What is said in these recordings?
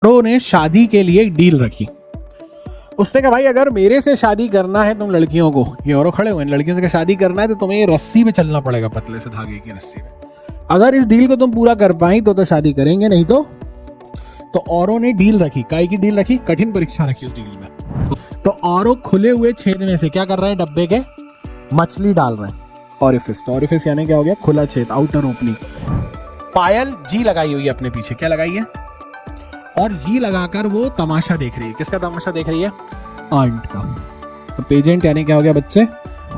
औरों ने शादी के लिए एक डील रखी। उसने कहा भाई अगर मेरे से शादी करना है तुम लड़कियों को, ये औरों खड़े हुए हैं, लड़कियों से शादी करना है तो तुम्हें ये रस्सी पे चलना पड़ेगा, पतले से धागे की रस्सी पे। अगर इस डील को तुम पूरा कर पाई तो शादी करेंगे, नहीं तो औरों ने डील रखी। काय की डील रखी? कठिन परीक्षा रखी उस डील में। तो औरों खुले हुए छेद में से क्या कर रहे हैं? डब्बे के मछली डाल रहे हैं। ऑरिफिस यानी क्या हो गया? खुला छेद, आउटर ओपनिंग। पायल जी लगाई हुई है अपने पीछे। क्या लगाई है? और जी लगाकर वो तमाशा देख रही है। किसका तमाशा देख रही है? आंट का। तो पेजेंट यानी क्या हो गया बच्चे?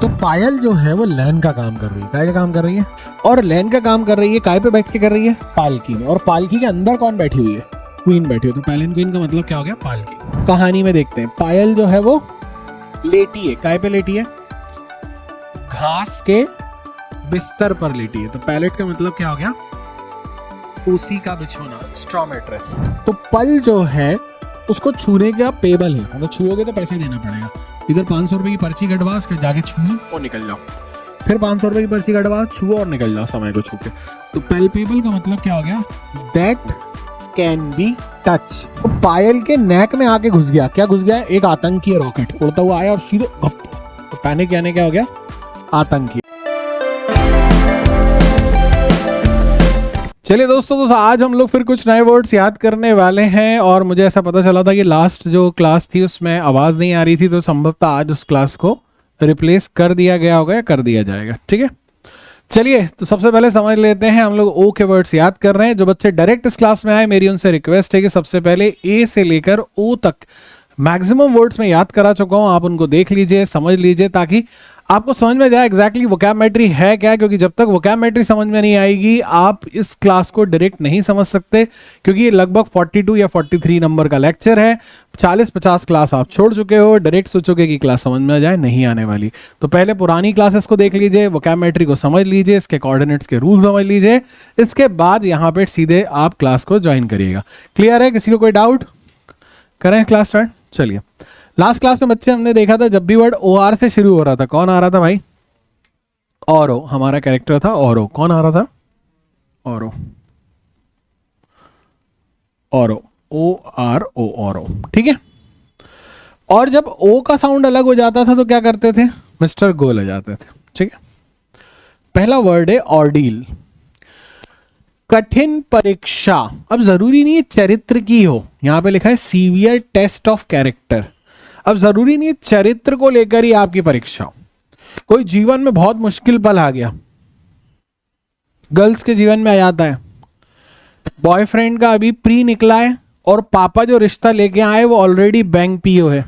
तो पायल जो है वो लैन का काम कर रही है। काय का काम कर रही है? और लैन का काम कर रही है काय पे बैठ के कर रही है? पालकी में। और पालकी के अंदर कौन बैठी हुई है? क्वीन बैठी हुई। तो पैलेन क्वीन का मतलब क्या हो गया? पालकी। कहानी में देखते हैं, पायल जो है वो लेटी है। काय पे लेटी है? घास के बिस्तर पर लेटी है। तो पैलेट का मतलब क्या हो गया? उसी का बिछोना, स्ट्रॉ मैट्रेस। तो पल जो है उसको छूने का पेबल है, मतलब छुओगे तो पैसे देना पड़ेगा। इधर 500 रुपए की पर्ची कटवा, उसके जाके छुओ और निकल जाओ। फिर 500 रुपए की पर्ची कटवा, छुओ और निकल जाओ समय को छू के। तो पैल्पेबल का मतलब क्या हो गया? That can be touch. तो पायल के नेक में आके घुस गया। क्या घुस गया? एक आतंकी रॉकेट उड़ता हुआ आया और सीधे घप। तो पैनिक यानी क्या हो गया? आतंकी। चलिए दोस्तों, तो आज हम लोग फिर कुछ नए वर्ड्स याद करने वाले हैं। और मुझे ऐसा पता चला था कि लास्ट जो क्लास थी उसमें आवाज़ नहीं आ रही थी, तो संभवतः आज उस क्लास को रिप्लेस कर दिया गया होगा या कर दिया जाएगा। ठीक है, चलिए तो सबसे पहले समझ लेते हैं। हम लोग ओ के वर्ड्स याद कर रहे हैं। जो बच्चे डायरेक्ट इस क्लास में आए, मेरी उनसे रिक्वेस्ट है कि सबसे पहले ए से लेकर ओ तक मैक्सिमम वर्ड्स में याद करा चुका हूं, आप उनको देख लीजिए, समझ लीजिए, ताकि आपको समझ में जाए एग्जैक्टली वोकैबुलरी है क्या। क्योंकि जब तक वोकैबुलरी समझ में नहीं आएगी आप इस क्लास को डायरेक्ट नहीं समझ सकते, क्योंकि ये लगभग 42 या 43 नंबर का लेक्चर है। 40-50 क्लास आप छोड़ चुके हो, डायरेक्ट सोचोगे कि क्लास समझ में आ जाए, नहीं आने वाली। तो पहले पुरानी क्लासेस को देख लीजिए, वोकैबुलरी को समझ लीजिए, इसके कोऑर्डिनेट्स के रूल समझ लीजिए, इसके बाद यहाँ पे सीधे आप क्लास को ज्वाइन करिएगा। क्लियर है? किसी को कोई डाउट? करें क्लास स्टार्ट? चलिए, लास्ट क्लास में बच्चे हमने देखा था जब भी वर्ड ओ आर से शुरू हो रहा था, कौन आ रहा था भाई? औरो। हमारा कैरेक्टर था औरो। कौन आ रहा था? औरो। औरो, ओ आर ओ, औरो। ठीक है। और जब ओ का साउंड अलग हो जाता था तो क्या करते थे? मिस्टर गोल आ जाते थे। ठीक है, पहला वर्ड है ऑर्डील, कठिन परीक्षा। अब जरूरी नहीं है चरित्र की हो, यहां पे लिखा है सीवियर टेस्ट ऑफ कैरेक्टर। अब जरूरी नहीं है चरित्र को लेकर ही आपकी परीक्षा हो। कोई जीवन में बहुत मुश्किल पल आ गया, गर्ल्स के जीवन में आ जाता है, बॉयफ्रेंड का अभी प्री निकला है और पापा जो रिश्ता लेके आए वो ऑलरेडी बैंक पीओ है।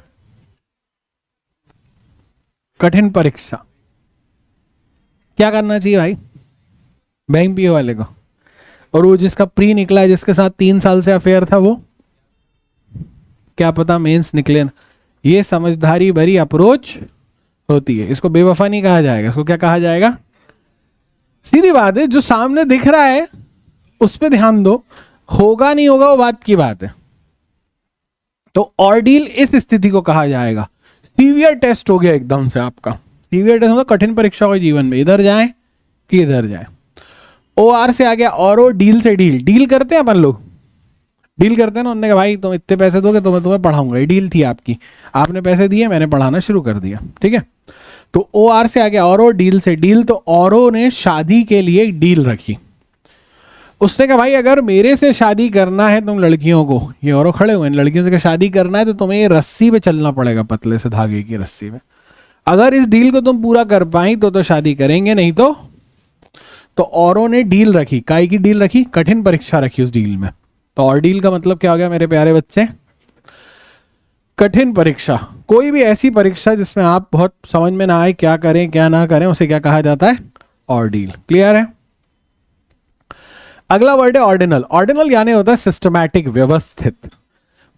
कठिन परीक्षा। क्या करना चाहिए भाई बैंक पीओ वाले को? और वो जिसका प्री निकला है, जिसके साथ 3 साल से अफेयर था, वो क्या पता मेंस निकले ना। ये समझदारी भरी अप्रोच होती है, इसको बेवफा नहीं कहा जाएगा। इसको क्या कहा जाएगा? सीधी बात है, जो सामने दिख रहा है उस पर ध्यान दो, होगा नहीं होगा वो बात की बात है। तो ऑर्डील इस स्थिति को कहा जाएगा। सीवियर टेस्ट हो गया एकदम से आपका। सीवियर टेस्ट मतलब कठिन परीक्षा हो जीवन में, इधर जाए कि इधर जाए। ओ आर से आ गया औरो, डील से डील। डील करते हैं अपन लोग, डील करते हैं ना। उन्होंने कहा भाई तुम इतने पैसे दोगे तो मैं तुम्हें पढ़ाऊंगा। ये डील थी आपकी, आपने पैसे दिए, मैंने पढ़ाना शुरू कर दिया। ठीक है, तो ओ आर से आ गया औरो, डील से डील। तो औरो ने शादी के लिए एक डील रखी। उसने कहा भाई अगर मेरे से शादी करना है तुम लड़कियों को, ये औरो खड़े हुए हैं, लड़कियों से शादी करना है तो तुम्हें ये रस्सी पे चलना पड़ेगा, पतले से धागे की रस्सी पे। अगर इस डील को तुम पूरा कर पाई तो शादी करेंगे, नहीं तो औरों ने डील रखी। काय की डील रखी? कठिन परीक्षा रखी उस डील में। तो और डील का मतलब क्या हो गया मेरे प्यारे बच्चे? कठिन परीक्षा। कोई भी ऐसी परीक्षा जिसमें आप बहुत समझ में ना आए क्या करें क्या ना करें, उसे क्या कहा जाता है? और डील। क्लियर है? अगला वर्ड है ऑर्डिनल। ऑर्डिनल यानी होता है सिस्टमैटिक, व्यवस्थित।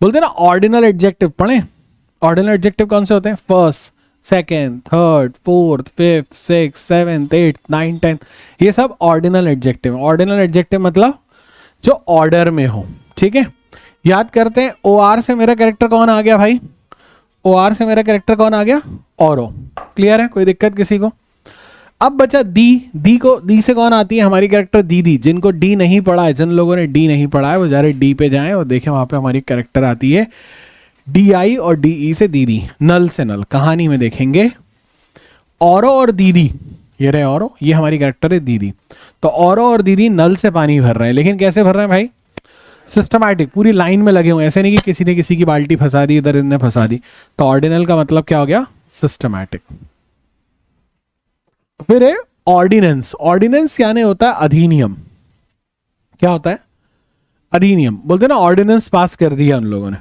बोलते हैं ना ऑर्डिनल एडजेक्टिव। पढ़े ऑर्डिनल एडजेक्टिव कौन से होते हैं? First, second, third, fourth, fifth, six, seventh, eighth, 9, 10, ये सब ऑर्डिनल एडजेक्टिव। ऑर्डिनल एडजेक्टिव मतलब जो ऑर्डर में हो। ठीक है, याद करते हैं। ओ आर से मेरा कैरेक्टर कौन आ गया भाई? ओ आर से मेरा कैरेक्टर कौन आ गया? औरो। क्लियर है? कोई दिक्कत किसी को? अब बचा दी। दी से कौन आती है? हमारी कैरेक्टर दीदी। जिनको डी नहीं पढ़ा है, जिन लोगों ने डी नहीं पढ़ा है, वो जा रहे डी पे जाएं और देखें, वहां पे हमारी कैरेक्टर आती है डी आई और डी ई से दीदी, नल से नल। कहानी में देखेंगे औरो और दीदी, ये रहे औरो, ये हमारी कैरेक्टर है दीदी। तो औरो और दीदी नल से पानी भर रहे हैं, लेकिन कैसे भर रहे हैं भाई? सिस्टमैटिक, पूरी लाइन में लगे हुए, ऐसे नहीं कि किसी ने किसी की बाल्टी फंसा दी, इधर इधर फंसा दी। तो ऑर्डिनल का मतलब क्या हो गया? सिस्टमैटिक। फिर है ऑर्डिनेंस। ऑर्डिनेंस यानी होता है अधिनियम। क्या होता है? अधिनियम। बोलते हैं ना ऑर्डिनेंस पास कर दिया उन लोगों ने।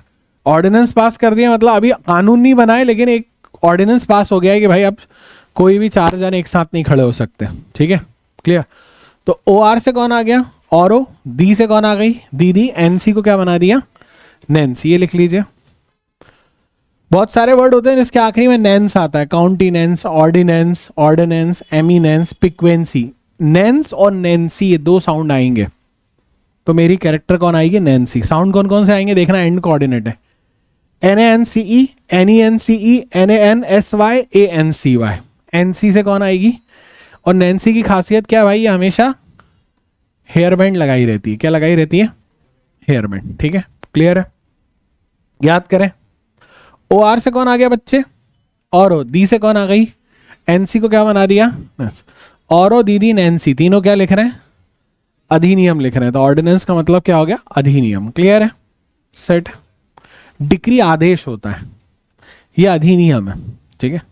ऑर्डिनेंस पास कर दिया मतलब अभी कानून नहीं बनाए, लेकिन एक ऑर्डिनेंस पास हो गया है कि भाई अब कोई भी 4 जने एक साथ नहीं खड़े हो सकते। ठीक है, क्लियर? तो ओ आर से कौन आ गया? औरो। दी से कौन आ गई? दीदी। एनसी को क्या बना दिया? नैन्सी। ये लिख लीजिए। बहुत सारे वर्ड होते हैं जिसके आखिरी में नैन्स आता है। काउंटीनेंस, ऑर्डिनेंस, ऑर्डिनेंस, एमिनेंस, पिक्वेंसी। नैन्स और नैन्सी ये 2 साउंड आएंगे, तो मेरी कैरेक्टर कौन आएगी? नैन्सी। साउंड कौन कौन से आएंगे देखना, एंड कोऑर्डिनेट है। NANCE, NENCE, NANSY, ANCY। NC से कौन आएगी? और नैन्सी की खासियत क्या है भाई? ये हमेशा हेयर बैंड लगाई रहती है। क्या लगाई रहती है? Hair band. ठीक है, क्लियर है? याद करें। ओ आर से कौन आ गया बच्चे? औरो। दी से कौन आ गई? एनसी को क्या बना दिया? औरो, दीदी, नैन्सी, तीनों क्या लिख रहे हैं? अधिनियम लिख रहे हैं। तो ऑर्डिनेंस का मतलब क्या हो गया? अधिनियम। क्लियर है? सेट। डिक्री आदेश होता है, यह अधिनियम है। ठीक है।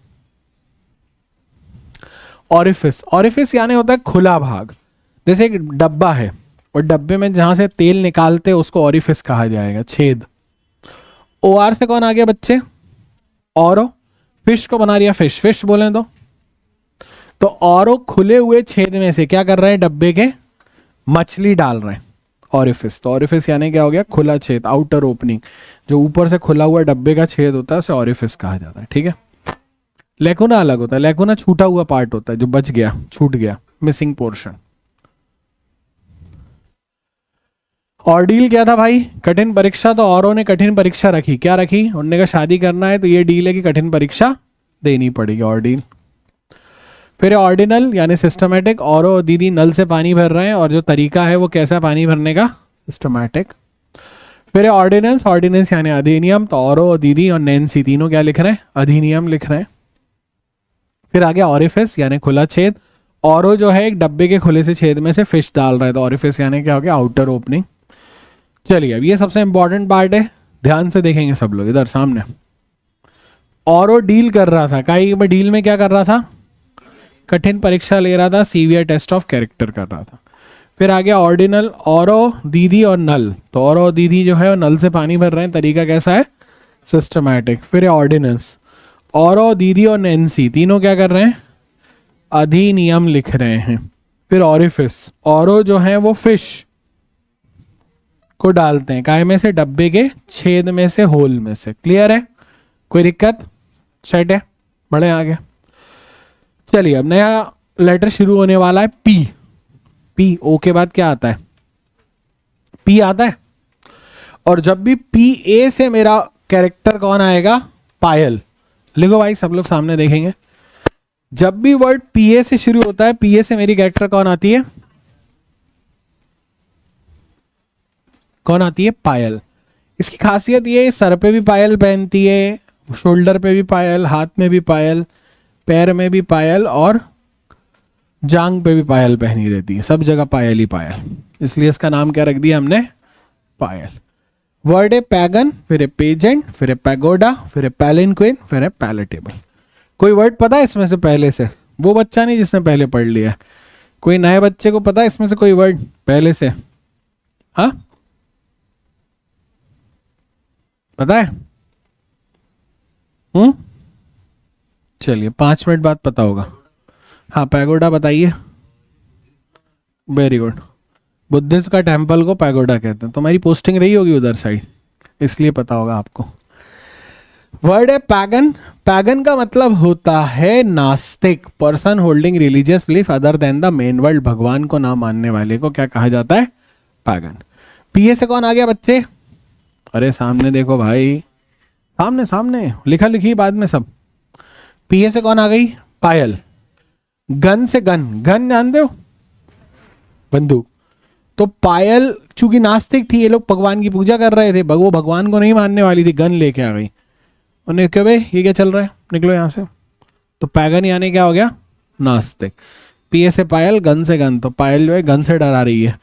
ऑरिफिस। ऑरिफिस यानी होता है खुला भाग। जैसे एक डब्बा है और डब्बे में जहां से तेल निकालते हैं उसको ऑरिफिस कहा जाएगा, छेद। ओ आर से कौन आ गया बच्चे? औरो। फिश को बना दिया फिश। फिश बोले तो औरो खुले हुए छेद में से क्या कर रहे हैं? डब्बे के मछली डाल रहे हैं। ऑरिफिस। तो ऑरिफिस यानी क्या हो गया? खुला छेद, आउटर ओपनिंग। जो ऊपर से खुला हुआ डब्बे का छेद होता है उसे ऑरिफिस कहा जाता है। ठीक है। लेकुना अलग होता है। लेकुना छूटा हुआ पार्ट होता है जो बच गया, छूट गया, मिसिंग पोर्शन। ऑर्डील क्या था भाई? कठिन परीक्षा। तो औरों ने कठिन परीक्षा रखी। क्या रखी? उन्होंने कहा शादी करना है तो ये डील है कि कठिन परीक्षा देनी पड़ेगी, ऑर्डील। फिर ऑर्डिनल यानी सिस्टमैटिक। औरो और दीदी नल से पानी भर रहे हैं और जो तरीका है वो कैसा पानी भरने का? सिस्टमैटिक। फिर ऑर्डिनेंस। ऑर्डिनेंस यानी अधिनियम। तो औरो और दीदी और नैन्सी तीनों क्या लिख रहे हैं? अधिनियम लिख रहे हैं। फिर आ गया ऑरिफिस यानी खुला छेद। औरो जो है एक डब्बे के खुले से छेद में से फिश डाल रहा है, तो ऑरिफिस यानी क्या हो गया? Outer opening. चलिए अब ये सबसे इंपॉर्टेंट पार्ट है, ध्यान से देखेंगे सब लोग इधर सामने। औरो डील कर रहा था, काई में डील में क्या कर रहा था? कठिन परीक्षा ले रहा था, सीवियर टेस्ट ऑफ कैरेक्टर कर रहा था। फिर आ गया ऑर्डिनल। औरो, दीदी और नल। तो औरो और दीदी जो है वो नल से पानी भर रहे हैं, तरीका कैसा है? सिस्टमैटिक। फिर ऑर्डिनेंस। औरो, दीदी और नैन्सी तीनों क्या कर रहे हैं? अधिनियम लिख रहे हैं। फिर ऑरिफिस। औरो जो है वो फिश को डालते हैं, काय में से? डब्बे के छेद में से, होल में से। क्लियर है? कोई दिक्कत? सेट है? बढ़े आगे। चलिए अब नया लेटर शुरू होने वाला है, पी। पी। ओ के बाद क्या आता है? पी आता है। और जब भी पी ए से मेरा कैरेक्टर कौन आएगा? पायल। लिखो भाई, सब लोग सामने देखेंगे। जब भी वर्ड पी ए से शुरू होता है, पी ए से मेरी कैरेक्टर कौन आती है? कौन आती है? पायल। इसकी खासियत ये है, सर पे भी पायल पहनती है, शोल्डर पे भी पायल, हाथ में भी पायल, पैर में भी पायल और जांग पे भी पायल पहनी रहती है। सब जगह पायल ही पायल, इसलिए इसका नाम क्या रख दिया हमने? पायल। वर्ड है पैगन, फिर है पेजेंट, फिर है पैगोडा, फिर है पैलिनक्विन, फिर है पैलेटेबल। कोई वर्ड पता है इसमें से पहले से? वो बच्चा नहीं जिसने पहले पढ़ लिया, कोई नए बच्चे को पता है इसमें से कोई वर्ड पहले से? हाँ, पता है? चलिए 5 मिनट बाद पता होगा। हाँ, पैगोडा बताइए। Very good. बुद्धिस्ट का टेम्पल को पैगोडा कहते हैं। तुम्हारी पोस्टिंग रही होगी उधर साइड, इसलिए पता होगा आपको। वर्ड है पैगन। पैगन का मतलब होता है नास्तिक, person holding religious belief other than the main world. भगवान को ना मानने वाले को क्या कहा जाता है? पैगन। पीए से कौन आ गया बच्चे? अरे सामने देखो भाई, सामने सामने, लिखा लिखी बाद में सब। पीए से कौन आ गई? पायल। गन से गन, गन जानते हो, बंदूक। तो पायल चूंकि नास्तिक थी, ये लोग भगवान की पूजा कर रहे थे, वो भगवान को नहीं मानने वाली थी, गन लेके आ गई। उन्हें क्यों भाई ये क्या चल रहा है, निकलो यहां से। तो पैगन यानी क्या हो गया, नास्तिक। पीए से पायल, गन से गन, तो पायल जो है गन से डरा रही है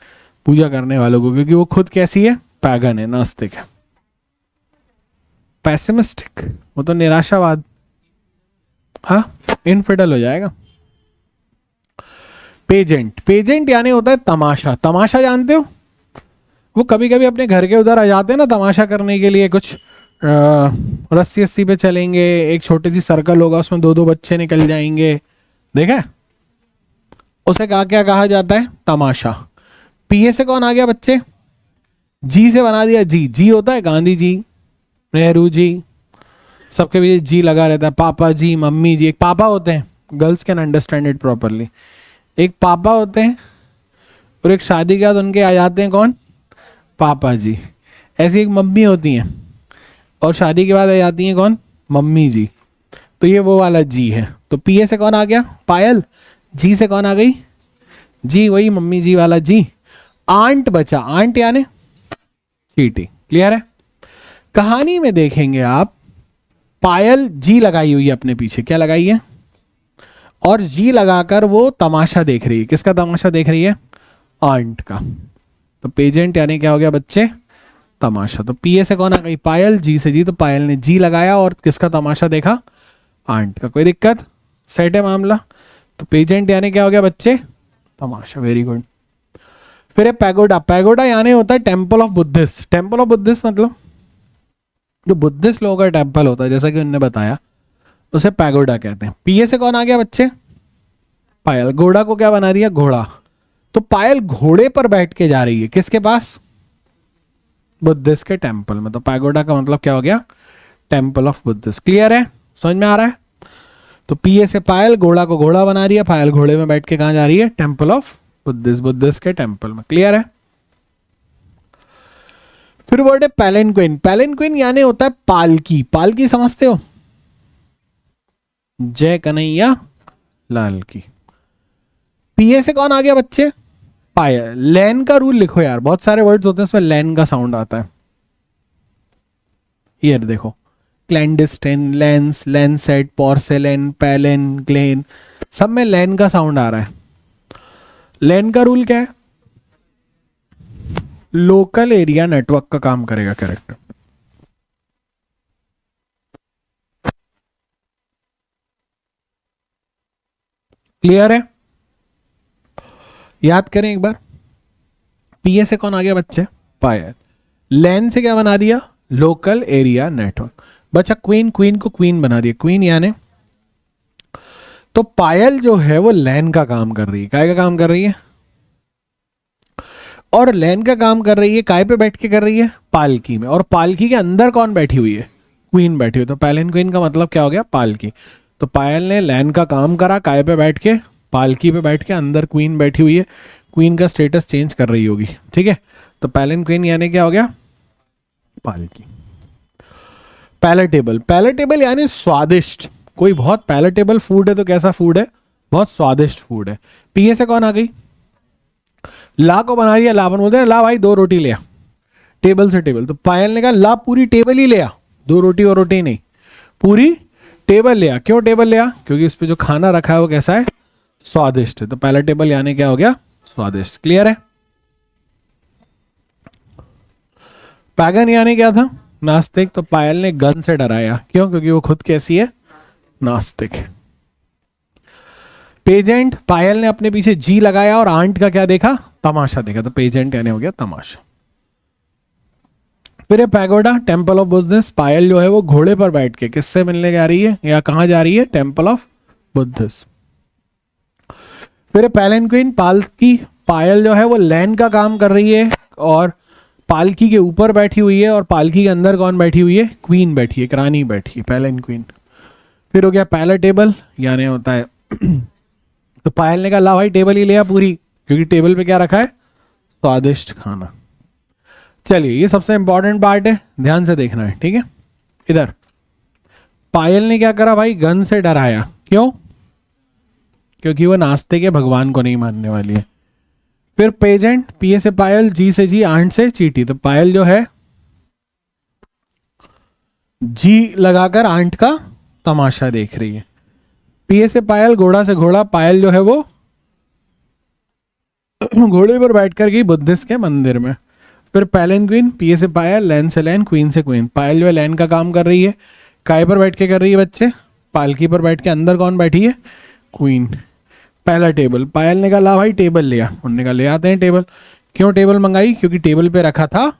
पूजा करने वालों को, क्योंकि वो खुद कैसी है, पैगन है, नास्तिक है। पैसिमिस्टिक, वो तो निराशावाद, हाँ इनफिडल हो जाएगा। पेजेंट, पेजेंट यानी होता है तमाशा। तमाशा जानते हो, वो कभी कभी अपने घर के उधर आ जाते हैं ना तमाशा करने के लिए, कुछ रस्सी रस्सी पे चलेंगे, एक छोटी सी सर्कल होगा, उसमें दो दो बच्चे निकल जाएंगे, देखा, उसे क्या कहा जाता है, तमाशा। पीए से कौन आ गया बच्चे, जी से बना दिया, जी, जी होता है गांधी जी, नेहरू जी, सबके पीछे जी लगा रहता है, पापा जी, मम्मी जी। एक पापा होते हैं, girls can understand it properly, एक पापा होते हैं, और एक शादी के बाद उनके आ जाते हैं कौन, पापा जी। ऐसी एक मम्मी होती हैं, और शादी के बाद आ जाती हैं कौन, मम्मी जी। तो ये वो वाला जी है। तो पीए से कौन आ गया, पायल। जी से कौन आ गई, जी, वही मम्मी जी वाला जी। आंट बचा, आंट यानी चीटी, क्लियर है। कहानी में देखेंगे आप, पायल जी लगाई हुई है अपने पीछे, क्या लगाई है, और जी लगाकर वो तमाशा देख रही है। किसका तमाशा देख रही है, आंट का। तो पेजेंट यानी क्या हो गया बच्चे, तमाशा। तो पीए से कौन आ गई, पायल। जी से जी, तो पायल ने जी लगाया और किसका तमाशा देखा, आंट का। कोई दिक्कत, सेट है मामला। तो पेजेंट यानी क्या हो गया बच्चे, तमाशा, वेरी गुड। फिर है पैगोडा। पैगोडा यानी होता है temple of Buddhist. Temple of Buddhist मतलब जो बुद्धिस्ट लोगों का टेम्पल होता है, जैसा कि उन्होंने बताया, उसे पैगोडा कहते हैं। पीए से कौन आ गया बच्चे, पायल। घोड़ा को क्या बना दिया, घोड़ा। तो पायल घोड़े पर बैठ के जा रही है, किसके पास, बुद्धिस्ट के टेम्पल में। तो पैगोडा का मतलब क्या हो गया, टेम्पल ऑफ बुद्धिस्ट। क्लियर है, समझ में आ रहा है। तो पीए से पायल, घोड़ा को घोड़ा बना रही है, पायल घोड़े में बैठ के कहां जा रही है, टेम्पल ऑफ बुद्धिस्ट, बुद्धिस्ट के टेम्पल में। क्लियर है। फिर वर्ड है पैलेंक्विन। पैलेंक्विन यानी होता है पालकी। पालकी समझते हो, जय कन्हैया लाल की। पीए से कौन आ गया बच्चे, पायल। लैन का रूल लिखो यार, बहुत सारे वर्ड्स होते हैं उसमें लैन का साउंड आता है। ये देखो, क्लैंडिस्टिन, लेंस, लेंसेट, पोर्सेलेन, पैलेन, ग्लेन, सब में लैन का साउंड आ रहा है। लैन का रूल क्या है, लोकल एरिया नेटवर्क का काम करेगा कैरेक्टर। क्लियर है, याद करें एक बार। पीए से कौन आ गया बच्चे, पायल। लैन से क्या बना दिया, लोकल एरिया नेटवर्क। बच्चा क्वीन, क्वीन को क्वीन बना दिया, क्वीन यानी। तो पायल जो है वो लैन का काम कर रही है, काय का काम कर रही है, और लैन का काम कर रही है काय पे बैठ के कर रही है, पालकी में। और पालकी के अंदर कौन बैठी हुई है, क्वीन बैठी हुई। तो पैलेन क्वीन का मतलब क्या हो गया, पालकी। तो पायल ने लैन का काम करा, काय पे बैठ के, पालकी पे बैठ के, अंदर क्वीन बैठी हुई है, क्वीन का स्टेटस चेंज कर रही होगी, ठीक है। तो पैलेन क्वीन यानी क्या हो गया, पालकी। पैलेटेबल, पैलेटेबल यानी स्वादिष्ट। कोई बहुत पैलेटेबल फूड है तो कैसा फूड है, बहुत स्वादिष्ट फूड है। पीए से कौन आ गई, ला को बना दिया, लावन बोलते हैं, ला भाई 2 रोटी ले आ, टेबल से टेबल। तो पायल ने कहा ला पूरी टेबल ही ले आ, 2 रोटी और रोटी नहीं, पूरी टेबल ले आ। क्यों टेबल ले आ, क्योंकि उस पर जो खाना रखा है वो कैसा है, स्वादिष्ट है। तो पैलेटेबल यानी क्या हो गया, स्वादिष्ट। क्लियर है। पैगन यानी क्या था, नास्तिक। तो पायल ने गन से डराया, क्यों, क्योंकि वो खुद कैसी है, नास्तिक है। पेजेंट, पायल ने अपने पीछे जी लगाया और आंट का क्या देखा, तमाशा देखा। तो पेजेंट यानी हो गया तमाशा। फिर पैगोडा, टेम्पल ऑफ बुद्धिस्ट। पायल जो है वो घोड़े पर बैठ के किससे मिलने जा रही है, या कहां जा रही है, टेम्पल ऑफ बुद्धिस्ट। फिर पैलेंक्विन, पालकी। पायल जो है वो लैन का काम कर रही है और पालकी के ऊपर बैठी हुई है, और पालकी के अंदर कौन बैठी हुई है, क्वीन बैठी है, एक रानी बैठी है, पैलेंक्विन। फिर हो गया पैलेटेबल, यानी होता है तो पायल ने कहा ला भाई टेबल ही ले आ पूरी, क्योंकि टेबल पे क्या रखा है, स्वादिष्ट खाना। चलिए ये सबसे इंपॉर्टेंट पार्ट है, ध्यान से देखना है, ठीक है। इधर पायल ने क्या करा भाई, गन से डराया, क्यों, क्योंकि वो नास्ते के भगवान को नहीं मानने वाली है। फिर पेजेंट, पीए से पायल, जी से जी, आंट से चीटी। तो पायल जो है जी लगाकर आंट का तमाशा देख रही है। पीए से पायल, घोड़ा से घोड़ा, पायल जो है वो घोड़े पर बैठकर गई बुद्धिस्ट के मंदिर में। फिर पैलन क्वीन, पीए से पायल, लैन से लैन, क्वीन से क्वीन। पायल जो है लैन का काम कर रही है। काय पर बैठ के कर रही है बच्चे? पालकी पर बैठ के। अंदर कौन बैठी है? क्वीन। पहला टेबल, पायल ने कहा ला भाई टेबल ले आ। उन्होंने कहा ले आते हैं टेबल। क्यों टेबल मंगाई? क्योंकि टेबल पे रखा था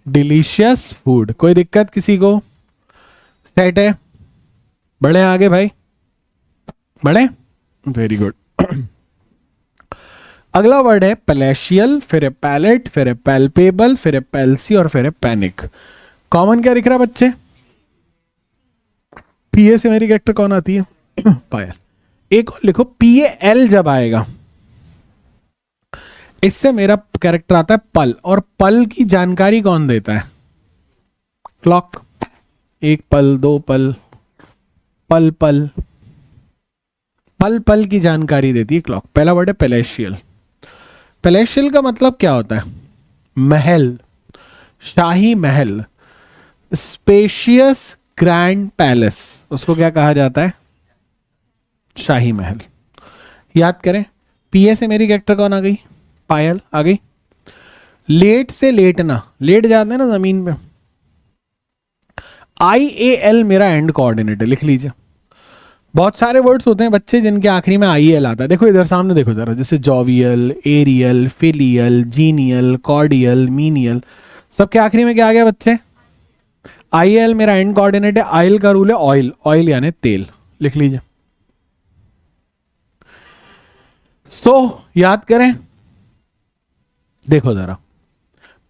डिलीशियस फूड। कोई दिक्कत किसी को? सेट है? बढ़े आगे भाई, बढ़े, वेरी गुड। अगला वर्ड है पैलेशियल, फिर है पैलेट, फिर है पैल्पेबल, फिर है पैल्सी और फिर है पैनिक। कॉमन क्या दिख रहा है बच्चे? पीए से मेरी कैरेक्टर कौन आती है? पायल। एक और लिखो, पीए एल जब आएगा इससे मेरा कैरेक्टर आता है पल। और पल की जानकारी कौन देता है? क्लॉक। एक पल, दो पल, पल पल पल पल की जानकारी देती है क्लॉक। पहला वर्ड है पैलेशियल। पैलेशियल का मतलब क्या होता है? महल, शाही महल, स्पेशियस ग्रैंड पैलेस। उसको क्या कहा जाता है? शाही महल। याद करें, पीए से मेरी कैरेक्टर कौन आ गई? पायल आ गई। लेट से लेटना, लेट जाते हैं ना जमीन पे। IAL मेरा एंड कोऑर्डिनेट है, लिख लीजिए। बहुत सारे वर्ड्स होते हैं बच्चे जिनके आखिरी में IAL आता है। देखो इधर सामने देखो जरा, जैसे jovial, aerial, filial, genial, cordial, menial, सबके आखिरी में क्या आ गया बच्चे? IAL मेरा एंड कोऑर्डिनेट है। आयल का रूल है ऑयल, ऑयल यानी तेल, लिख लीजिए। याद करें, देखो जरा,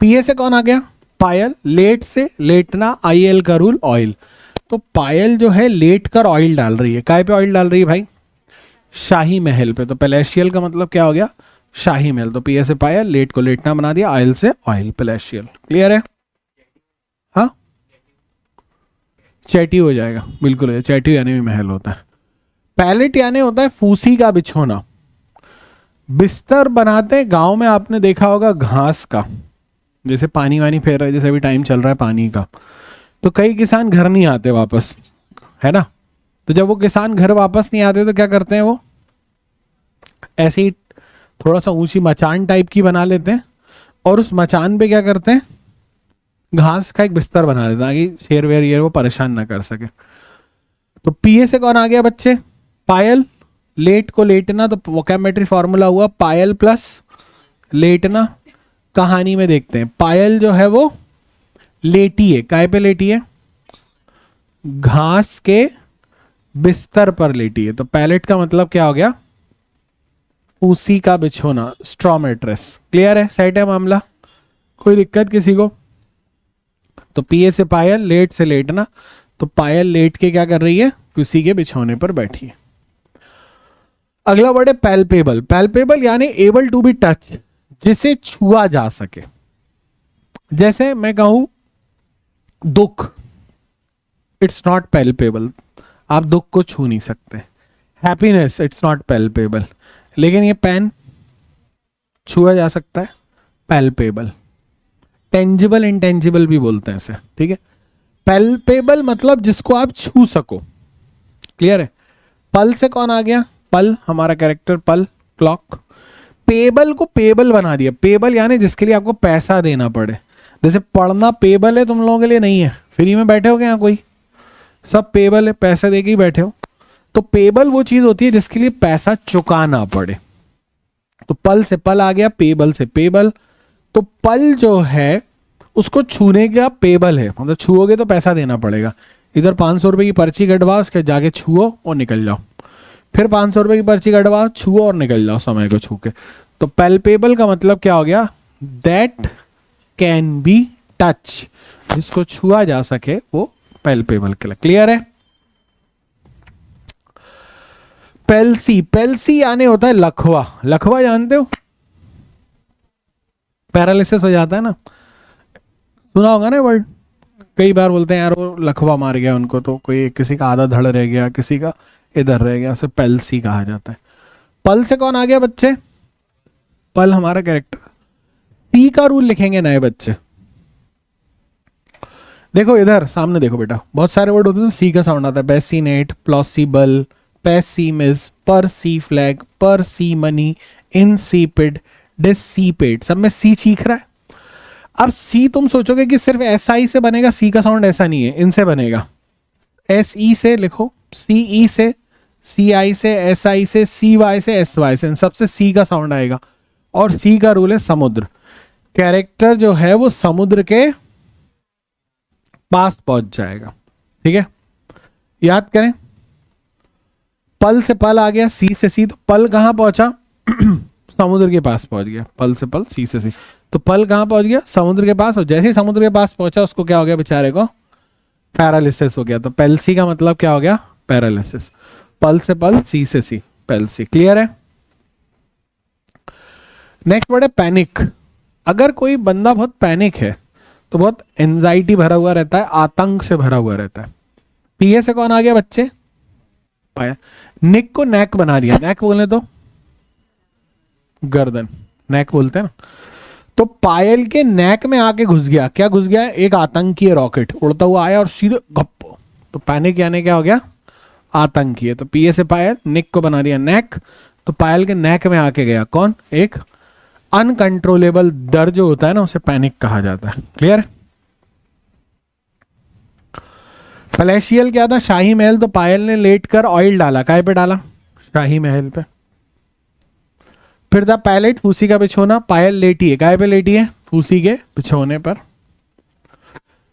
पीए से कौन आ गया? पायल। लेट से लेटना, IAL का रूल ऑयल। तो पायल जो है लेट कर ऑयल डाल रही है। काय पे ऑयल डाल रही है भाई? शाही महल पे। तो पैलेशियल का मतलब क्या हो गया? शाही महल। तो पीए से पायल, लेट को लेटना बना दिया, ऑयल से ऑयल, पैलेशियल। क्लियर है? हाँ, चैटी हो जाएगा, बिल्कुल है। चैटी यानी भी महल होता है। पैलेट यानी होता है फूसी का बिछोना। बिस्तर बनाते गांव में आपने देखा होगा घास का, जैसे पानी वानी फेर रहा है, जैसे अभी टाइम चल रहा है पानी का, तो कई किसान घर नहीं आते वापस, है ना? तो जब वो किसान घर वापस नहीं आते तो क्या करते हैं? वो ऐसे ही थोड़ा सा ऊंची मचान टाइप की बना लेते हैं और उस मचान पे क्या करते हैं? घास का एक बिस्तर बना लेते हैं ताकि शेर वेर ये वो परेशान ना कर सके। तो पीए से कौन आ गया बच्चे? पायल। लेट को लेटना, तो वोकैबुलरी फॉर्मूला हुआ पायल प्लस लेटना। कहानी में देखते हैं, पायल जो है वो लेटी है। काय पे लेटी है? घास के बिस्तर पर लेटी है। तो पैलेट का मतलब क्या हो गया? उसी का बिछोना, स्ट्रॉ मैट्रेस। क्लियर है? सेट है मामला? कोई दिक्कत किसी को? तो पीए से पायल, लेट से लेटना। तो पायल लेट के क्या कर रही है? उसी के बिछोने पर बैठी है। अगला वर्ड है पैल्पेबल। पैल्पेबल यानी एबल टू बी टच, जिसे छुआ जा सके। जैसे मैं कहूं दुख, इट्स नॉट पैल्पेबल, आप दुख को छू नहीं सकते। हैप्पीनेस, इट्स नॉट पैल्पेबल, लेकिन ये पेन छुआ जा सकता है, पैल्पेबल। टेंजिबल, इंटेंजिबल भी बोलते हैं इसे, ठीक है? पैल्पेबल मतलब जिसको आप छू सको। क्लियर है? पल से कौन आ गया? पल, हमारा कैरेक्टर पल, क्लॉक। पेबल को पेबल बना दिया। पेबल यानी जिसके लिए आपको पैसा देना पड़े। जैसे पढ़ना पेबल है, तुम लोगों के लिए नहीं है, फ्री में बैठे हो क्या? कोई सब पेबल है, पैसे देके ही बैठे हो। तो पेबल वो चीज होती है जिसके लिए पैसा चुकाना पड़े। तो पल से पल आ गया, पेबल से पेबल। तो पल जो है उसको छूने का पेबल है, मतलब छुओगे तो पैसा देना पड़ेगा। इधर 500 रुपए की पर्ची कटवाओ, उसके जाके छुओ और निकल जाओ। फिर 500 रुपए की पर्ची कटवाओ, छुओ और निकल जाओ समय को छू के। तो पैल्पेबल का मतलब क्या हो गया? दैट कैन बी टच, जिसको छुआ जा सके वो पैल्पेबल के लिए। क्लियर है? पेल्सी, पेल्सी यानी होता है लकवा। लकवा जानते हो? पैरालिसिस हो जाता है ना, सुना होगा ना वर्ड। कई बार बोलते हैं यार वो लकवा मार गया उनको, तो कोई किसी का आधा धड़ रह गया, किसी का इधर रह गया, उसे पेल्सी कहा जाता है। पल से कौन आ गया बच्चे? पल हमारा कैरेक्टर। सी का रूल लिखेंगे नए बच्चे। देखो इधर सामने देखो बेटा, बहुत सारे वर्ड होते हैं सी का साउंड आता है। पैसिनेट, प्लॉसिबल, पैसिमिस, परसीफ्लैग, परसीमनी, इनसीपिड, डिसीपेड, सब में सी चीख रहा है। अब सी तुम सोचोगे कि सिर्फ एस आई से बनेगा, सी का साउंड ऐसा नहीं है, इनसे बनेगा। एस ई से लिखो, सी ई से, सी आई से, एस आई से, सी वाई से, एस वाई से, इन सबसे सी का साउंड आएगा। और सी का रूल है समुद्र। कैरेक्टर जो है वो समुद्र के पास पहुंच जाएगा। ठीक है, याद करें, पल से पल आ गया, सी से सी, तो पल कहां पहुंचा? समुद्र के पास पहुंच गया। पल से पल, सी से सी, तो पल कहां पहुंच गया? समुद्र के पास। और जैसे ही समुद्र के पास पहुंचा उसको क्या हो गया बेचारे को? पैरालिसिस हो गया। तो पेल्सी का मतलब क्या हो गया? पैरालिसिस। पल से पल, सी से सी, पेल्सी। क्लियर है? नेक्स्ट वर्ड है पैनिक। अगर कोई बंदा बहुत पैनिक है तो बहुत एंजाइटी भरा हुआ रहता है, आतंक से भरा हुआ रहता है। पीए से कौन आ गया बच्चे? पाया। निक को नैक बना दिया। नैक बोलने तो गर्दन, नैक बोलते हैं ना। तो पायल के नैक में आके घुस गया। क्या घुस गया? एक आतंकी रॉकेट उड़ता हुआ आया और सीधे गप। तो पैनिक यानी क्या हो गया? आतंकी है। तो पीए से पायल, निक को बना दिया नैक, तो पायल के नैक में आके गया कौन? एक अनकंट्रोलेबल डर जो होता है ना, उसे पैनिक कहा जाता है। क्लियर? पैलेशियल क्या था? शाही महल। तो पायल ने लेट कर ऑयल डाला। काय पे डाला? शाही महल पे। फिर था पैलेट, फूसी का बिछोना। पायल लेटी है, काय पे लेटी है? फूसी के बिछोने पर।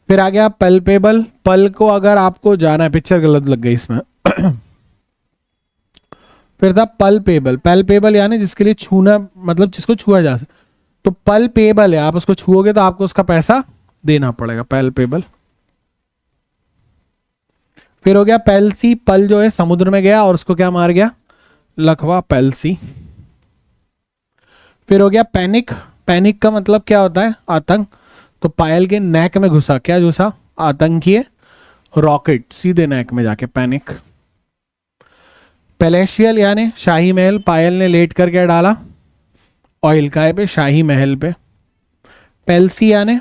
फिर आ गया पल्पेबल। पल को अगर आपको जाना है, पिक्चर गलत लग गई इसमें। फिर था पल्पेबल। पल्पेबल यानी जिसके लिए छूना, मतलब जिसको छुआ जा सके। तो पल्पेबल है, आप उसको छुओगे तो आपको उसका पैसा देना पड़ेगा। पल्पेबल। फिर हो गया पेल्सी। पल जो है समुद्र में गया और उसको क्या मार गया? लखवा, पेल्सी। फिर हो गया पैनिक। पैनिक का मतलब क्या होता है? आतंक। तो पायल के नेक में घुसा। क्या घुसा? आतंकी रॉकेट सीधे नेक में जाके, पैनिक। पैलेशियल यानी शाही महल। पायल ने लेट कर क्या डाला? ऑयल। काय पे? शाही महल पे। पेल्सी यानी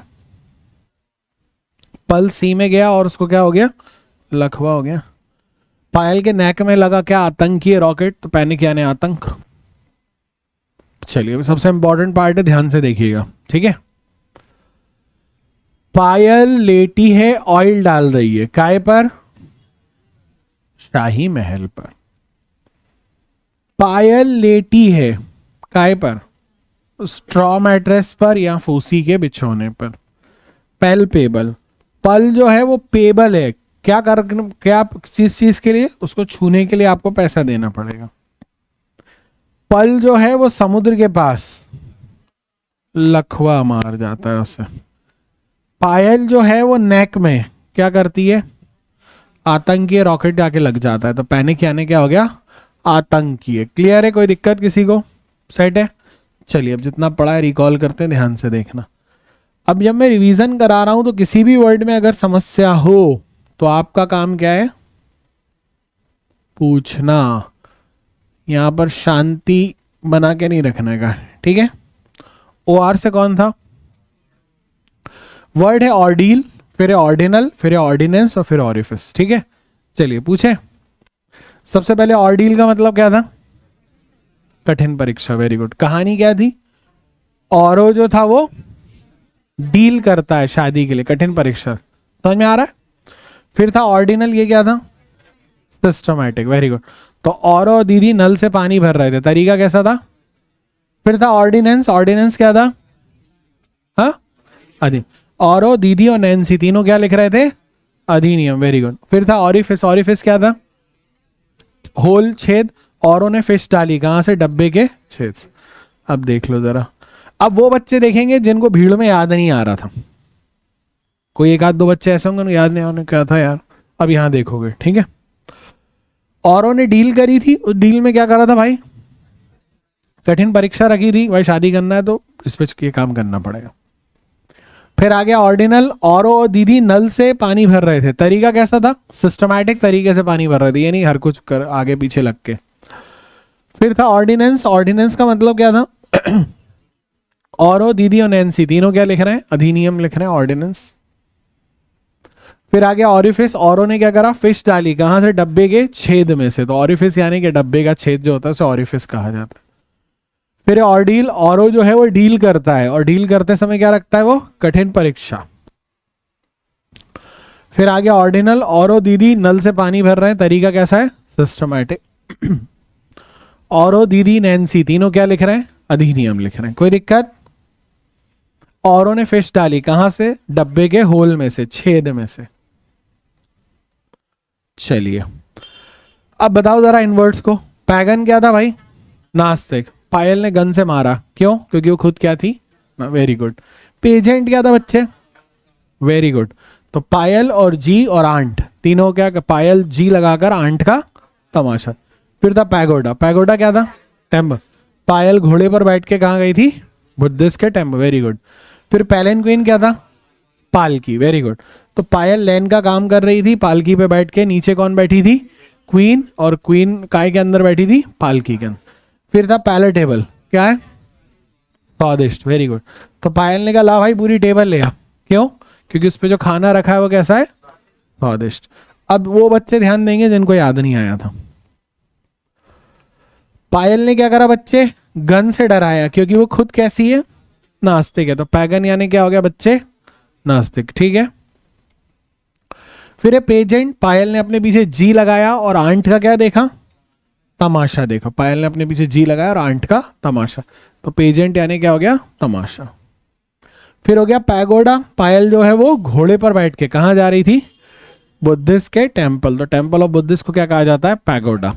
पल सी में गया और उसको क्या हो गया? लखवा हो गया। पायल के नेक में लगा क्या? आतंकी रॉकेट। तो पैनिक यानी आतंक। चलिए, सबसे इंपॉर्टेंट पार्ट है, ध्यान से देखिएगा। ठीक है, पायल लेटी है, ऑयल डाल रही है। काय पर? शाही महल पर। पायल लेटी है काय पर? स्ट्रॉ मैट्रेस पर या फूसी के बिछोने पर। पेल्पेबल। पल जो है वो पेबल है। क्या चीज के लिए? उसको छूने के लिए आपको पैसा देना पड़ेगा। पल जो है वो समुद्र के पास, लखवा मार जाता है उसे। पायल जो है वो नेक में क्या करती है? आतंकी रॉकेट जाके लग जाता है। तो पैनिक यानी क्या हो गया? आतंकी है। क्लियर है? कोई दिक्कत किसी को? सेट है? चलिए, अब जितना पढ़ा है रिकॉल करते हैं, ध्यान से देखना। अब जब मैं रिवीजन करा रहा हूं तो किसी भी वर्ड में अगर समस्या हो तो आपका काम क्या है? पूछना। यहां पर शांति बना के नहीं रखने का। ठीक है? OR से कौन था? वर्ड है ऑर्डिल, फिर है ऑर्डिनल, फिर है ऑर्डिनेंस और फिर ऑरिफिस। ठीक है, चलिए पूछे। सबसे पहले ऑर्डिल का मतलब क्या था? कठिन परीक्षा। Very good. कहानी क्या थी? औरो जो था वो डील करता है शादी के लिए। कठिन परीक्षा। समझ में आ रहा है? फिर था ऑर्डिनल, ये क्या था? सिस्टमैटिक। Very good. तो औरो और दीदी नल से पानी भर रहे थे, तरीका कैसा था? फिर था ऑर्डिनेंस। ऑर्डिनेंस क्या था? हाँ, अधिनियम। औरो, दीदी और नैन्सी तीनों क्या लिख रहे थे? अधिनियम। Very good. फिर था ऑरिफिस। ऑरिफिस क्या था? होल, छेद। औरों ने फिश डाली कहां से? डब्बे के छेद। अब देख लो जरा। अब वो बच्चे देखेंगे जिनको भीड़ में याद नहीं आ रहा था। कोई एक आध दो बच्चे ऐसे होंगे याद नहीं आने क्या था यार। अब यहां देखोगे। ठीक है, औरों ने डील करी थी। उस डील में क्या करा था भाई? कठिन परीक्षा रखी थी भाई, शादी करना है तो इस पे ये काम करना पड़ेगा। फिर आ गया ऑर्डिनल, औरो और दीदी नल से पानी भर रहे थे। तरीका कैसा था? सिस्टमैटिक तरीके से पानी भर रहे थे, ये नहीं हर कुछ कर आगे पीछे लग के। फिर था ऑर्डिनेंस, ऑर्डिनेंस का मतलब क्या था? औरो दीदी और नैन्सी तीनों क्या लिख रहे हैं? अधिनियम लिख रहे हैं, ऑर्डिनेंस। फिर आ गया ऑरिफिस, औरों ने क्या करा? फिश डाली, कहां से? डब्बे के छेद में से। तो ऑरिफिस यानी कि डब्बे का छेद जो होता है उसे ऑरिफिस कहा जाता है। फिर ऑर्डील, औरो जो है वो डील करता है, और डील करते समय क्या रखता है वो? कठिन परीक्षा। फिर आ गया ऑर्डिनल, औरो दीदी नल से पानी भर रहे हैं, तरीका कैसा है? सिस्टमैटिक। औरो दीदी नैन्सी तीनों क्या लिख रहे हैं? अधिनियम लिख रहे हैं। कोई दिक्कत? औरों ने फिश डाली, कहां से? डब्बे के होल में से, छेद में से। चलिए अब बताओ जरा इन वर्ड्स को। पैगन क्या था भाई? नास्तिक। पायल ने गन से मारा, क्यों? क्योंकि वो खुद क्या थी? Very good. पेजेंट क्या था बच्चे? Very good. तो पायल और जी और आंट तीनों क्या? पायल जी लगाकर आंट का तमाशा। फिर था पैगोडा, पैगोडा क्या था? टेम्पल। पायल घोड़े पर बैठ के कहाँ गई थी? बुद्धिस्ट के टेम्पल। Very good. फिर पैलेंक्विन क्या था? पालकी। Very good. तो पायल लैन का काम कर रही थी पालकी पे बैठ के, नीचे कौन बैठी थी? क्वीन, और क्वीन काय के अंदर बैठी थी? पालकी के अंदर। फिर था पैलेटेबल, क्या है? स्वादिष्ट। Very good. तो पायल ने कहा ला भाई पूरी टेबल ले आ, क्यों? क्योंकि उस पे जो खाना रखा है वो कैसा है? स्वादिष्ट। अब वो बच्चे ध्यान देंगे जिनको याद नहीं आया था। पायल ने क्या करा बच्चे? गन से डराया, क्योंकि वो खुद कैसी है? नास्तिक है। तो पैगन यानी क्या हो गया बच्चे? नास्तिक। ठीक है। फिर पेजेंट, पायल ने अपने पीछे जी लगाया और आंट का क्या देखा? तमाशा देखा। पायल ने अपने पीछे जी लगाया और आंट का तमाशा। तो पेजेंट यानी क्या हो गया? तमाशा। फिर हो गया पैगोडा, पायल जो है वो घोड़े पर बैठ के कहां जा रही थी? बुद्धिस्ट के टेम्पल। तो टेम्पल ऑफ बुद्धिस्ट को क्या कहा जाता है? पैगोडा।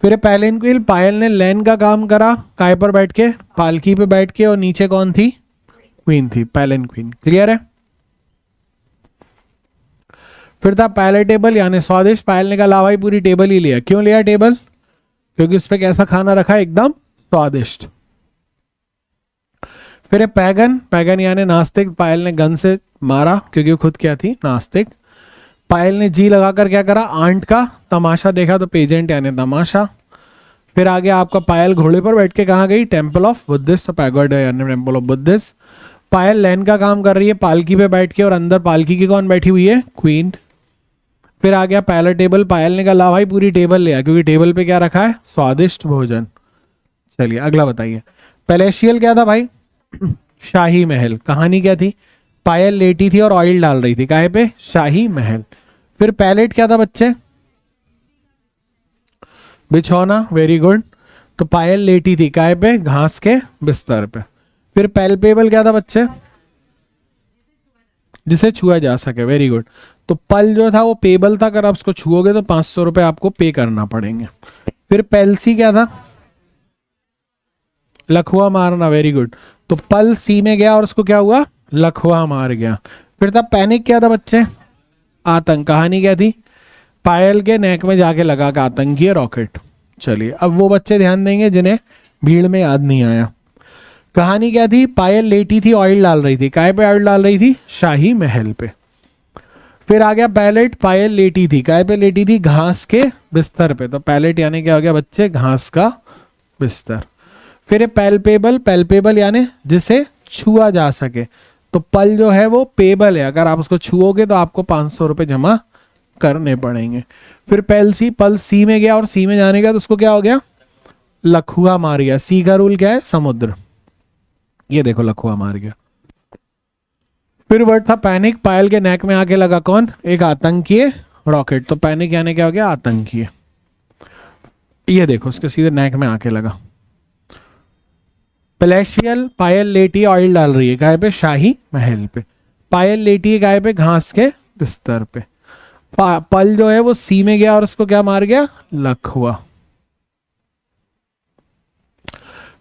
फिर पैलेंक्विन, पायल ने लैन का काम करा, काय पर बैठ के? पालकी पे बैठ के, और नीचे कौन थी? क्वीन थी, पैलेंक्विन। क्लियर है? फिर था पैलेटेबल यानी स्वादिष्ट, पायल ने कहा ला भाई पूरी टेबल ही लिया। क्यों लिया टेबल? क्योंकि उस पे कैसा खाना रखा है? एकदम स्वादिष्ट। फिर है पैगन, पैगन यानी नास्तिक, पायल ने गन से मारा क्योंकि वो खुद क्या थी? नास्तिक। पायल ने जी लगाकर क्या करा? आंट का तमाशा देखा। तो पेजेंट यानी तमाशा। फिर आगे आपका पायल घोड़े पर बैठ के कहाँ गई? Temple of Buddhist. पैगोडा यानी टेम्पल ऑफ बुद्धिस्ट। पायल लैन का काम कर रही है पालकी पे बैठ के, और अंदर पालकी की कौन बैठी हुई है? क्वीन। फिर आ गया पैलेटेबल, पायल ने कहा ला भाई पूरी टेबल ले आ, क्योंकि टेबल पे क्या रखा है? स्वादिष्ट भोजन। चलिए अगला बताइए। पैलेशियल क्या था भाई? शाही महल। कहानी क्या थी? पायल लेटी थी और ऑयल डाल रही थी, काहे पे? शाही महल। फिर पैलेट क्या था बच्चे? बिछौना। Very good. तो पायल लेटी थी काहे पे? घास के बिस्तर पे। फिर पैल्पेबल क्या था बच्चे? जिसे छुआ जा सके। Very good. तो पल जो था वो पेबल था, अगर आप उसको छुओगे तो 500 रुपए आपको पे करना पड़ेंगे। फिर पेल्सी क्या था? लखुआ मारना। Very good. तो पल सी में गया और उसको क्या हुआ? लखुआ मार गया। फिर था पैनिक क्या था बच्चे? आतंक। कहानी क्या थी? पायल के नेक में जाके लगा का आतंकी रॉकेट। चलिए अब वो बच्चे ध्यान देंगे जिन्हें भीड़ में याद नहीं आया। कहानी क्या थी? पायल लेटी थी, ऑयल डाल रही थी, काय पे ऑयल डाल रही थी? शाही महल पे। फिर आ गया पैलेट, पायल लेटी थी, काय पे लेटी थी? घास के बिस्तर पे। तो पैलेट यानी क्या हो गया बच्चे? घास का बिस्तर। फिर पैल्पेबल, पैल्पेबल यानी जिसे छुआ जा सके। तो पल जो है वो पेबल है, अगर आप उसको छुओगे तो आपको 500 रुपए जमा करने पड़ेंगे। फिर पेल्सी, पल सी में गया और सी में जाने का तो उसको क्या हो गया? लखुआ मार गया। सी का रूल क्या है? समुद्र। ये देखो लखुआ मार गया। फिर वर्ड था पैनिक, पायल के नेक में आके लगा कौन? एक आतंकीय रॉकेट। तो पैनिक यानी क्या हो गया? आतंकीय। ये देखो उसके सीधे नेक में आके लगा। पैलेशियल, पायल लेटी ऑयल डाल रही है, गाय पे? शाही महल पे। पायल लेटी है गाय पे? घास के बिस्तर पे। पल जो है वो सी में गया और उसको क्या मार गया? लखुआ।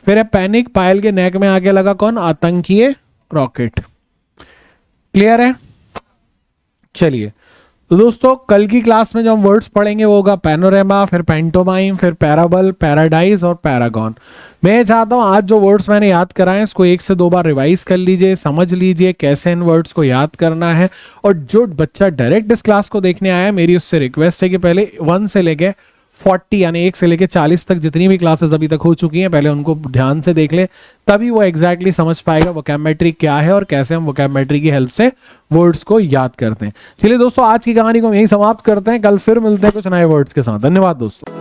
फिर है पैनिक, पायल के नेक में आके लगा कौन? आतंकीय रॉकेट। क्लियर है? चलिए तो दोस्तों कल की क्लास में जो हम वर्ड्स पढ़ेंगे वो होगा पैनोरेमा, फिर पैंटोमाइम, फिर पैराबल, पैराडाइज और पैरागॉन। मैं चाहता हूं आज जो वर्ड्स मैंने याद कराए इसको 1 से 2 बार रिवाइज कर लीजिए, समझ लीजिए कैसे इन वर्ड्स को याद करना है। और जो बच्चा डायरेक्ट इस क्लास को देखने आया है, मेरी उससे रिक्वेस्ट है कि पहले 1 से लेके 40 यानी 1 से लेके 40 तक जितनी भी क्लासेस अभी तक हो चुकी हैं पहले उनको ध्यान से देख ले, तभी वो एग्जैक्टली समझ पाएगा वोकैब्युलरी क्या है और कैसे हम वोकैब्युलरी की हेल्प से वर्ड्स को याद करते हैं। चलिए दोस्तों आज की कहानी को हम यहीं समाप्त करते हैं, कल फिर मिलते हैं कुछ नए वर्ड्स के साथ। धन्यवाद दोस्तों।